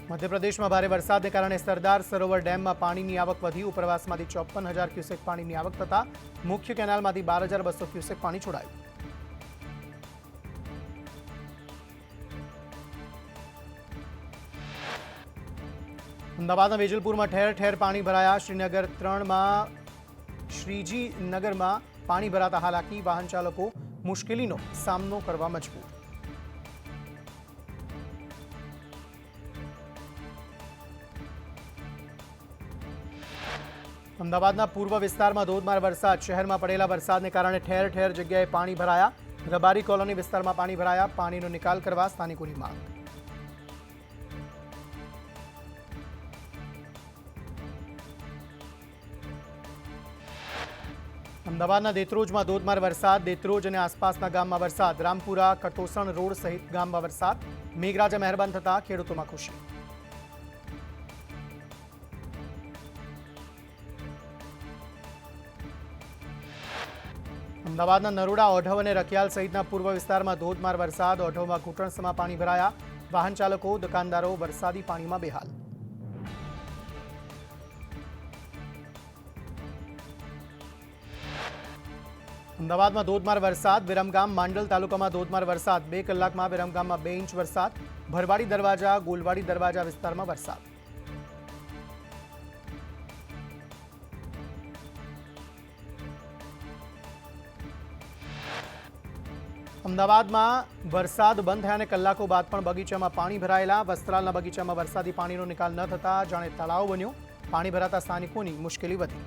મધ્યપ્રદેશમાં ભારે વરસાદને કારણે સરદાર સરોવર ડેમમાં પાણીની આવક વધી. ઉપરવાસમાંથી 54,000 ક્યુસેક પાણીની આવક થતા મુખ્ય કેનાલમાંથી 12,200 ક્યુસેક પાણી છોડાયું. અમદાવાદના વેજલપુરમાં ઠેર ઠેર પાણી ભરાયા. શ્રીનગર 3માં શ્રીજીનગરમાં પાણી ભરાતા હાલાકી. વાહન ચાલકો મુશ્કેલીનો સામનો કરવા મજબૂર. અમદાવાદના પૂર્વ વિસ્તારમાં ધોધમાર વરસાદ. શહેરમાં પડેલા વરસાદને કારણે ઠેર ઠેર જગ્યાએ પાણી ભરાયા. રબારી કોલોની વિસ્તારમાં પાણી ભરાયા. પાણીનો નિકાલ કરવા સ્થાનિકોની માંગ. અમદાવાદના દેત્રોજમાં ધોધમાર વરસાદ. દેત્રોજ અને આસપાસના ગામમાં વરસાદ. રામપુરા કટોસણ રોડ સહિત ગામમાં વરસાદ. મેઘરાજા મહેરબાન થતા ખેડૂતોમાં ખુશી. અમદાવાદના નરોડા, ઓઢવ અને રખિયાલ સહિતના પૂર્વ વિસ્તારમાં ધોધમાર વરસાદ. ઓઢવમાં ઘૂંટણસમાં પાણી ભરાયા. વાહન ચાલકો, દુકાનદારો વરસાદી પાણીમાં બેહાલ. અમદાવાદમાં ધોધમાર વરસાદ. વિરમગામ, માંડલ તાલુકામાં ધોધમાર વરસાદ. 2 કલાકમાં વિરમગામમાં 2 ઇંચ વરસાદ. ભરવાડી દરવાજા, ગોલવાડી દરવાજા વિસ્તારમાં વરસાદ. અમદાવાદમાં વરસાદ બંધ થયાને કલાકો બાદ પણ બગીચામાં પાણી ભરાયેલા. વસ્ત્રાલના બગીચામાં વરસાદી પાણીનો નિકાલ ન થતા જાણે તળાવ બન્યું. પાણી ભરાતા સ્થાનિકોની મુશ્કેલી વધી.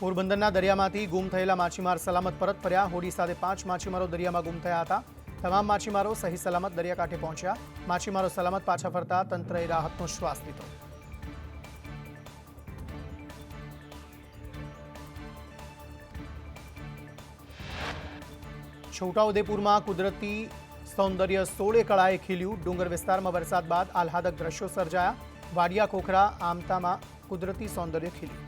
પોરબંદરના દરિયામાંથી ગુમ થયેલા માછીમાર સલામત પરત ફર્યા. હોડી સાથે 5 માછીમારો દરિયામાં ગુમ થયા હતા. તમામ માછીમારો સહી સલામત દરિયાકાંઠે પહોંચ્યા. માછીમારો સલામત પાછા ફરતા તંત્રએ રાહતનો શ્વાસ લીધો. છોટાઉદેપુરમાં કુદરતી સૌંદર્ય 16 કળાએ ખીલ્યું. ડુંગર વિસ્તારમાં વરસાદ બાદ આહલાદક દ્રશ્યો સર્જાયા. વાડિયા ખોખરા આમતામાં કુદરતી સૌંદર્ય ખીલ્યું.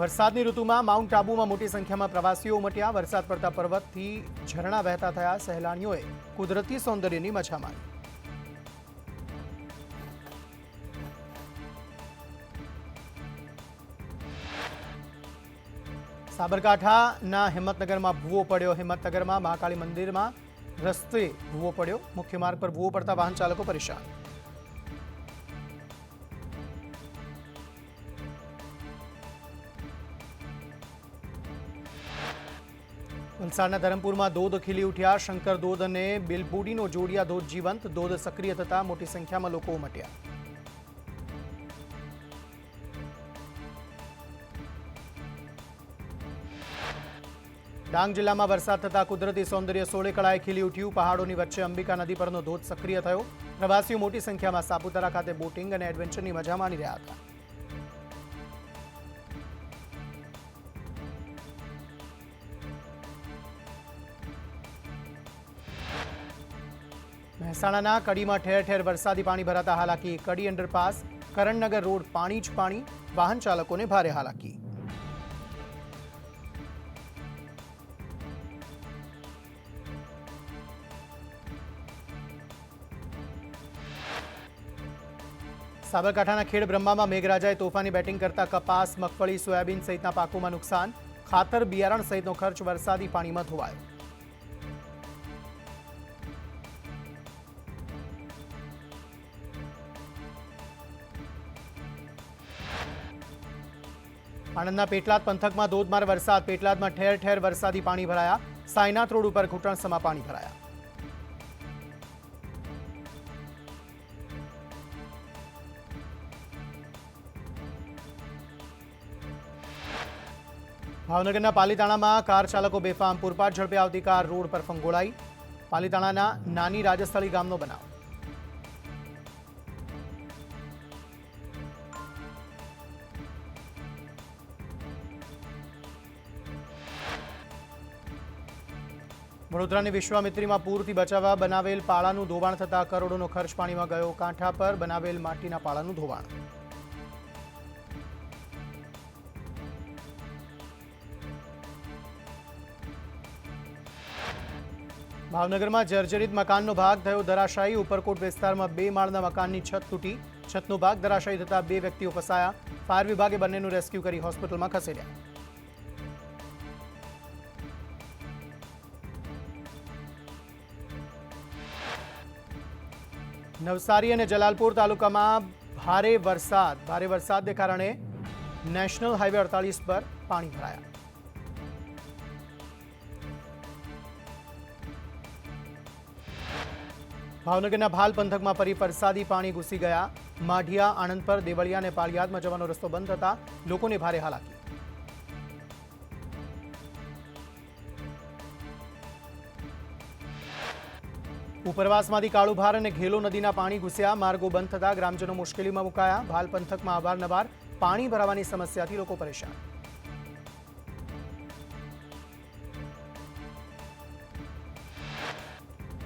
વરસાદની ઋતુમાં માઉન્ટ આબુમાં મોટી સંખ્યામાં પ્રવાસીઓ ઉમટ્યા. વરસાદ પડતા પર્વતથી ઝરણા વહેતા થયા. સહેલાણીઓએ કુદરતી સૌંદર્યની મજા માણી. સાબરકાંઠાના હિંમતનગરમાં ભૂવો પડ્યો. હિંમતનગરમાં મહાકાળી મંદિરમાં રસ્તે ભૂવો પડ્યો. મુખ્ય માર્ગ પર ભૂવો પડતા વાહન ચાલકો પરેશાન. વલસાડના ધરમપુરમાં ધોધ ખીલી ઉઠ્યા. શંકર ધોધ અને બિલબુડીનો જોડિયા ધોધ જીવંત. ધોધ સક્રિય થતા મોટી સંખ્યામાં લોકો ઉમટ્યા. ડાંગ જિલ્લામાં વરસાદ થતા કુદરતી સૌંદર્ય 16 કળાએ ખીલી ઉઠ્યું. પહાડોની વચ્ચે અંબિકા નદી પરનો ધોધ સક્રિય થયો. પ્રવાસીઓ મોટી સંખ્યામાં સાપુતારા ખાતે બોટિંગ અને એડવેન્ચરની મજા માણી રહ્યા હતા. મહેસાણાના કડીમાં ઠેર ઠેર વરસાદી પાણી ભરાતા હાલાકી. કડી અંડરપાસ, કરણનગર રોડ પાણી જ પાણી. વાહન ચાલકોને ભારે હાલાકી. સાબરકાંઠાના ખેડ બ્રહ્મામાં મેઘરાજાએ તોફાની બેટિંગ કરતા કપાસ, મગફળી, સોયાબીન સહિતના પાકોમાં નુકસાન. ખાતર, બિયારણ સહિતનો ખર્ચ વરસાદી પાણીમાં ધોવાયો. આણંદના પેટલાદ પંથકમાં ધોધમાર વરસાદ. પેટલાદમાં ઠેર ઠેર વરસાદી પાણી ભરાયા. સાયનાથ રોડ ઉપર ઘૂંટણસમાં પાણી ભરાયા. ભાવનગરના પાલીતાણામાં કાર ચાલકો બેફામ. પૂરપાટ ઝડપે આવતી કાર રોડ પર ફંગોળાઈ. પાલીતાણાના નાની રાજસ્થળી ગામનો બનાવ. વડોદરાની વિશ્વામિત્રીમાં પૂરથી બચાવવા બનાવેલ પાળાનું ધોવાણ થતાં કરોડોનો ખર્ચ પાણીમાં ગયો. કાંઠા પર બનાવેલ માટીના પાળાનું ધોવાણ. ભાવનગરમાં જર્જરિત મકાનનો ભાગ થયો ધરાશાયી. ઉપરકોટ વિસ્તારમાં 2 માળના મકાનની છત તૂટી. છતનો ભાગ ધરાશાયી થતા 2 વ્યક્તિઓ ફસાયા. ફાયર વિભાગે બંનેનું રેસ્ક્યુ કરી હોસ્પિટલમાં ખસેડ્યા. નવસારી અને જલાલપુર તાલુકામાં ભારે વરસાદને કારણે નેશનલ હાઈવે 48 પર પાણી ભરાયા. ભાવનગરના ભાલ પંથકમાં ફરી વરસાદી પાણી ઘૂસી ગયા. માઢિયા, આણંદપર, દેવળિયા અને પાળિયાદમાં જવાનો રસ્તો બંધ થતા લોકોને ભારે હાલાકી. ઉપરવાસમાંથી કાળુભાર અને ઘેલો નદીના પાણી ઘૂસ્યા. માર્ગો બંધ થતા ગ્રામજનો મુશ્કેલીમાં મુકાયા. ભાલ પંથકમાં અવારનવાર પાણી ભરાવાની સમસ્યાથી લોકો પરેશાન.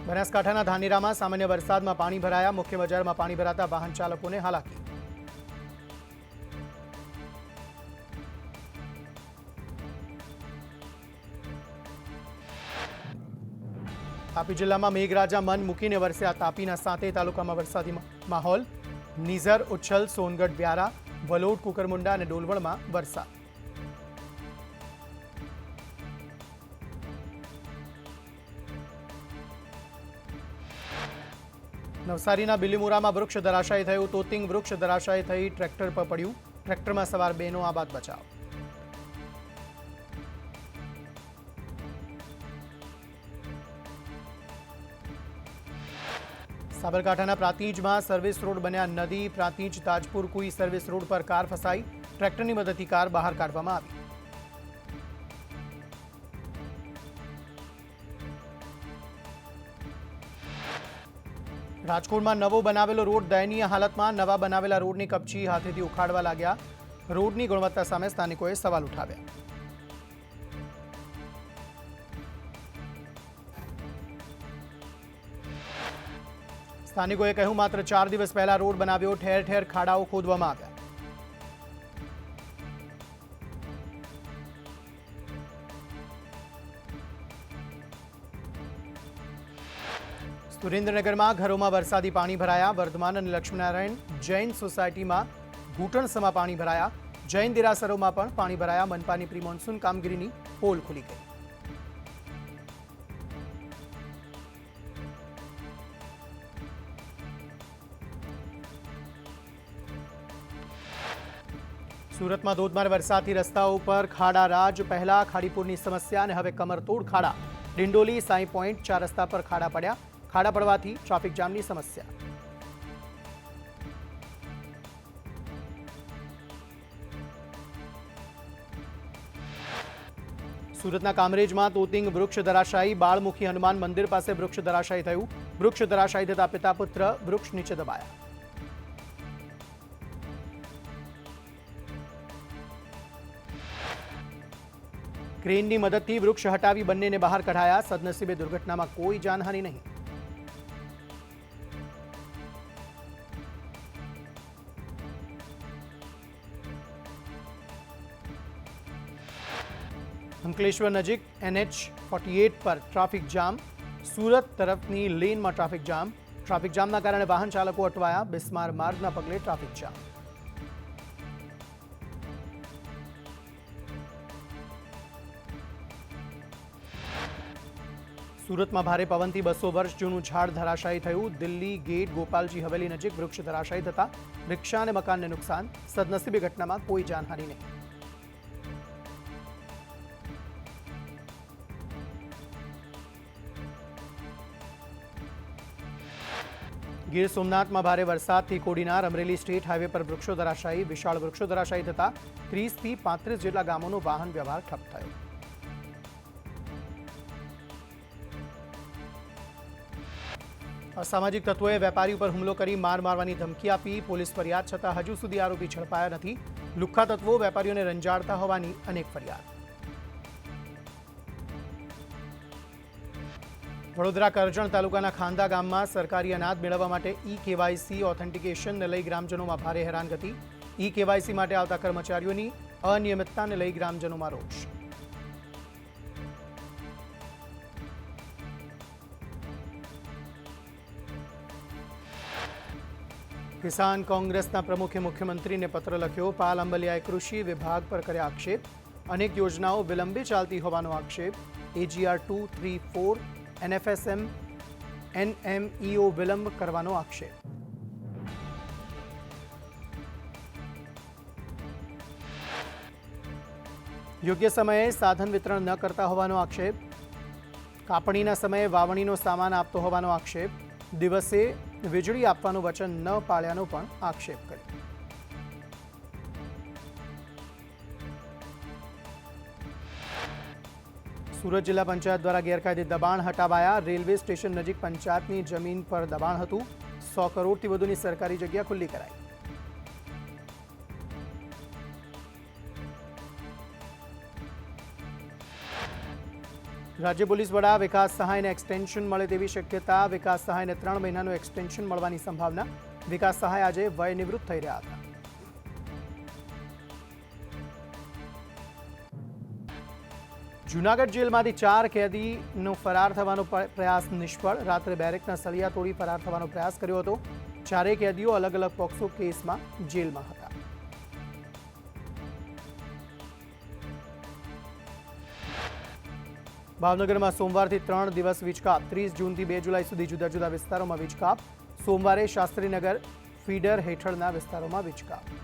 બનાસકાંઠાના ધાનેરામાં સામાન્ય વરસાદમાં પાણી ભરાયા. મુખ્ય બજારમાં પાણી ભરાતા વાહન ચાલકોને હાલાકી. તાપી જિલ્લામાં મેઘરાજા મન મૂકીને વરસ્યા. તાપીના 7 તાલુકામાં વરસાદી માહોલ. નિઝર, ઉચ્છલ, સોનગઢ, વ્યારા, વલોડ, કુકરમુંડા અને ડોલવણમાં વરસાદ. નવસારીના બિલીમોરામાં વૃક્ષ ધરાશાયી થયું. તોતિંગ વૃક્ષ ધરાશાયી થઈ ટ્રેક્ટર પર પડ્યું. ટ્રેક્ટરમાં સવાર 2નો આબાદ બચાવ. સાબરકાંઠાના પ્રાંતિજમાં સર્વિસ રોડ બન્યા નદી. પ્રાંતિજ તાજપુર કુઈ સર્વિસ રોડ પર કાર ફસાઈ. ટ્રેક્ટરની મદદથી કાર બહાર કાઢવામાં આવી. રાજકોટમાં નવો બનાવેલો રોડ દયનીય હાલતમાં. નવા બનાવેલા રોડની કપચી હાથેથી ઉખાડવા લાગ્યા. રોડની ગુણવત્તા સામે સ્થાનિકોએ સવાલ ઉઠાવ્યા. સ્થાનિકોએ કહ્યું, માત્ર 4 દિવસ પહેલા રોડ બનાવ્યો. ઠેર ઠેર ખાડાઓ ખોદવામાં આવ્યા. સુરેન્દ્રનગરમાં ઘરોમાં વરસાદી પાણી ભરાયા. વર્ધમાન અને લક્ષ્મીનારાયણ જૈન સોસાયટીમાં ઘૂંટણસમાં પાણી ભરાયા. જૈન દેરાસરોમાં પણ પાણી ભરાયા. મનપાની પ્રી મોન્સૂન કામગીરીની પોલ ખુલી ગઈ. સુરતમાં ધોધમાર વરસાદથી રસ્તાઓ ઉપર ખાડા રાજ. પહેલા ખાડીપુરની સમસ્યા અને હવે કમરતોડ ખાડા. ડિંડોલી, સાઈ પોઈન્ટ 4 રસ્તા પર ખાડા પડ્યા. ખાડા પડવાથી ટ્રાફિક જામની સમસ્યા. સુરતના કામરેજમાં તોતિંગ વૃક્ષ ધરાશાયી. બાળમુખી હનુમાન મંદિર પાસે વૃક્ષ ધરાશાયી થયું. વૃક્ષ ધરાશાયી થતા પિતા પુત્ર વૃક્ષ નીચે દબાયા. ક્રેનની મદદથી વૃક્ષ હટાવી બંનેને બહાર કઢાયા. સદનસીબે દુર્ઘટનામાં કોઈ જાનહાનિ નહીં. અંકલેશ્વર નજીક NH48 પર ટ્રાફિક જામ. સુરત તરફની લેનમાં ટ્રાફિક જામ. ટ્રાફિક જામના કારણે વાહન ચાલકો અટવાયા. બિસ્માર માર્ગના પગલે ટ્રાફિક જામ. સુરતમાં ભારે પવનથી 200 વર્ષ જૂનું ઝાડ ધરાશાયી થયું. દિલ્હી ગેટ ગોપાલજી હવેલી નજીક વૃક્ષ ધરાશાયી થતા રિક્ષા અને મકાનને નુકસાન. સદનસીબે ઘટનામાં કોઈ જાનહાનિ નહીં. ગીર સોમનાથમાં ભારે વરસાદથી કોડીનાર અમરેલી સ્ટેટ હાઈવે પર વૃક્ષો ધરાશાયી. વિશાળ વૃક્ષો ધરાશાયી થતા 30 થી 35 જેટલા ગામોનો વાહન વ્યવહાર ઠપ થયો. અસામાજિક તત્વોએ વેપારી ઉપર હુમલો કરી માર મારવાની ધમકી આપી. પોલીસ ફરિયાદ છતાં હજુ સુધી આરોપી ઝડપાયા નથી. લુખ્ખા તત્વો વેપારીઓને રંજાડતા હોવાની અનેક ફરિયાદ. વડોદરા કરજણ તાલુકાના ખાંદા ગામમાં સરકારી અનાજ મેળવવા માટે ઈ-કેવાયસી ઓથેન્ટિકેશનને લઈ ગ્રામજનોમાં ભારે હેરાનગતિ. ઈ-કેવાયસી માટે આવતા કર્મચારીઓની અનિયમિતતાને લઈ ગ્રામજનોમાં રોષ. કિસાન કોંગ્રેસના પ્રમુખે મુખ્યમંત્રીને પત્ર લખ્યો. પાલ અંબલિયાએ કૃષિ વિભાગ પર કર્યા આક્ષેપ. અનેક યોજનાઓ વિલંબે ચાલતી હોવાનો આક્ષેપ. AGR 2, 3, 4 NFSM NMEO વિલંબ કરવાનો આક્ષેપ. યોગ્ય સમયે સાધન વિતરણ ન કરતા હોવાનો આક્ષેપ. કાપણીના સમયે વાવણીનો સામાન આપતો હોવાનો આક્ષેપ. દિવસે વીજળી આપવાનું વચન ન પાળ્યાનો પણ આક્ષેપ કર્યો. સુરત જિલ્લા પંચાયત દ્વારા ગેરકાયદે દબાણ હટાવાયા. રેલવે સ્ટેશન નજીક પંચાયતની જમીન પર દબાણ હતું. 100 કરોડથી વધુની સરકારી જગ્યા ખુલ્લી કરાઈ. રાજ્ય પોલીસ વડા વિકાસ સહાયને એક્સટેન્શન મળે તેવી શક્યતા. વિકાસ સહાયને 3 મહિનાનું એક્સટેન્શન મળવાની સંભાવના. વિકાસ સહાય આજે વય નિવૃત્ત થઈ રહ્યા હતા. જૂનાગઢ જેલમાંથી 4 કેદીનો ફરાર થવાનો પ્રયાસ નિષ્ફળ. રાત્રે બેરેકના સળિયા તોડી ફરાર થવાનો પ્રયાસ કર્યો હતો. 4 કેદીઓ અલગ અલગ પોક્સો કેસમાં જેલમાં હતા. ભાવનગરમાં સોમવારથી 3 દિવસ વીજકાપ. 30 જૂનથી 2 જુલાઈ સુધી જુદા જુદા વિસ્તારોમાં વીજકાપ. સોમવારે શાસ્ત્રીનગર ફીડર હેઠળના વિસ્તારોમાં વીજકાપ.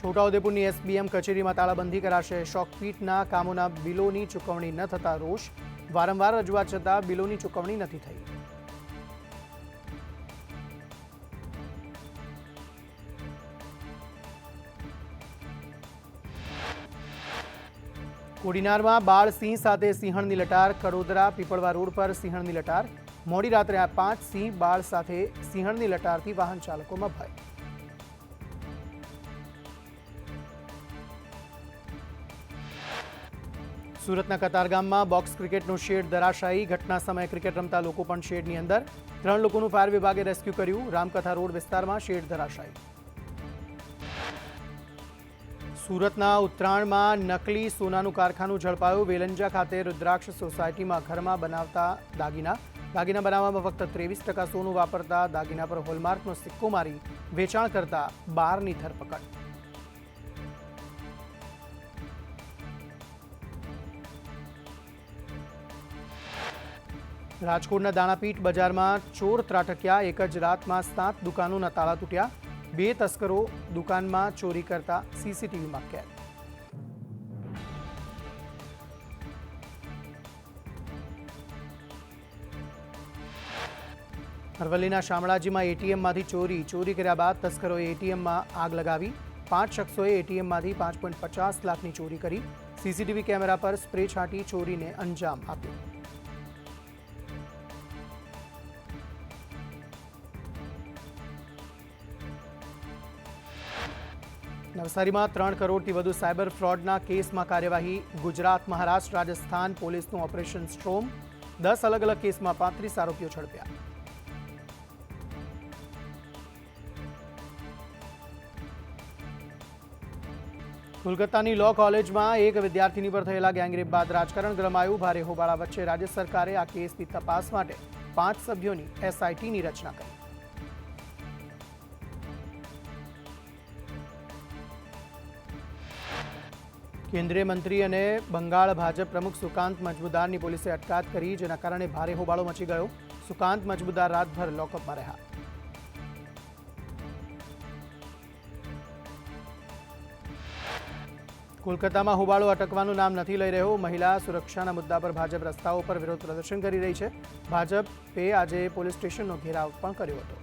છોટાઉદેપુરની SBM કચેરીમાં તાળાબંધી કરાશે. શોકપીટના કામોના બિલોની ચૂકવણી ન થતા રોષ. વારંવાર રજૂઆત છતાં બિલોની ચૂકવણી નથી થઈ. કોડીનારમાં બાળ સિંહ સાથે સિંહણની લટાર. કડોદરા પીપળવા રોડ પર સિંહણની લટાર. મોડી રાત્રે 5 સિંહ બાળ સાથે સિંહણની લટારથી વાહન ચાલકોમાં ભય. સુરતના કતારગામમાં બોક્સ ક્રિકેટનો શેડ ધરાશાયી. ઘટના સમયે ક્રિકેટ રમતા લોકો પણ શેડની અંદર. 3 લોકોનું ફાયર વિભાગે રેસ્ક્યુ કર્યું. રામકથા રોડ વિસ્તારમાં શેડ ધરાશાયી. સુરતના ઉત્તરાયણમાં નકલી સોનાનું કારખાનું ઝડપાયું. વેલંજા ખાતે રુદ્રાક્ષ સોસાયટીમાં ઘરમાં બનાવતા દાગીના બનાવવામાં ફક્ત 23% સોનું વાપરતા દાગીના પર હોલમાર્કનો સિક્કો મારી વેચાણ કરતા 12ની ધરપકડ. રાજકોટના દાણાપીઠ બજારમાં ચોર ત્રાટક્યા. એક જ રાતમાં 7 દુકાનોના તાળા તૂટ્યા. 2 તસ્કરો દુકાનમાં ચોરી કરતા CCTVમાં કેદ. અરવલ્લીના શામળાજીમાં ATMમાંથી ચોરી કર્યા બાદ તસ્કરોએ ATMમાં આગ લગાવી. 5 શખ્સોએ ATMમાંથી 5.50 લાખની ચોરી કરી. CCTV કેમેરા પર સ્પ્રે છાંટી ચોરીને અંજામ આપ્યો. નવસારીમાં 3 કરોડથી વધુ સાયબર ફ્રોડના કેસમાં કાર્યવાહી. ગુજરાત, મહારાષ્ટ્ર, રાજસ્થાન પોલીસનું ઓપરેશન સ્ટ્રોમ. 10 અલગ અલગ કેસમાં 35 આરોપીઓ ઝડપ્યા. કોલકાતાની લો કોલેજમાં એક વિદ્યાર્થીની પર થયેલા ગેંગરેપ બાદ રાજકારણ ગરમાયું. ભારે હોબાળા વચ્ચે રાજ્ય સરકારે આ કેસની તપાસ માટે 5 સભ્યોની SITની રચના કરી. કેન્દ્રીય મંત્રી અને બંગાળ ભાજપ પ્રમુખ સુકાંત મજમુદારની પોલીસે અટકાયત કરી, જેના કારણે ભારે હોબાળો મચી ગયો. સુકાંત મજમુદાર રાતભર લોકઅપમાં રહ્યા. કોલકાતામાં હોબાળો અટકવાનું નામ નથી લઈ રહ્યો. મહિલા સુરક્ષાના મુદ્દા પર ભાજપ રસ્તાઓ પર વિરોધ પ્રદર્શન કરી રહી છે. ભાજપે આજે પોલીસ સ્ટેશનનો ઘેરાવ પણ કર્યો હતો.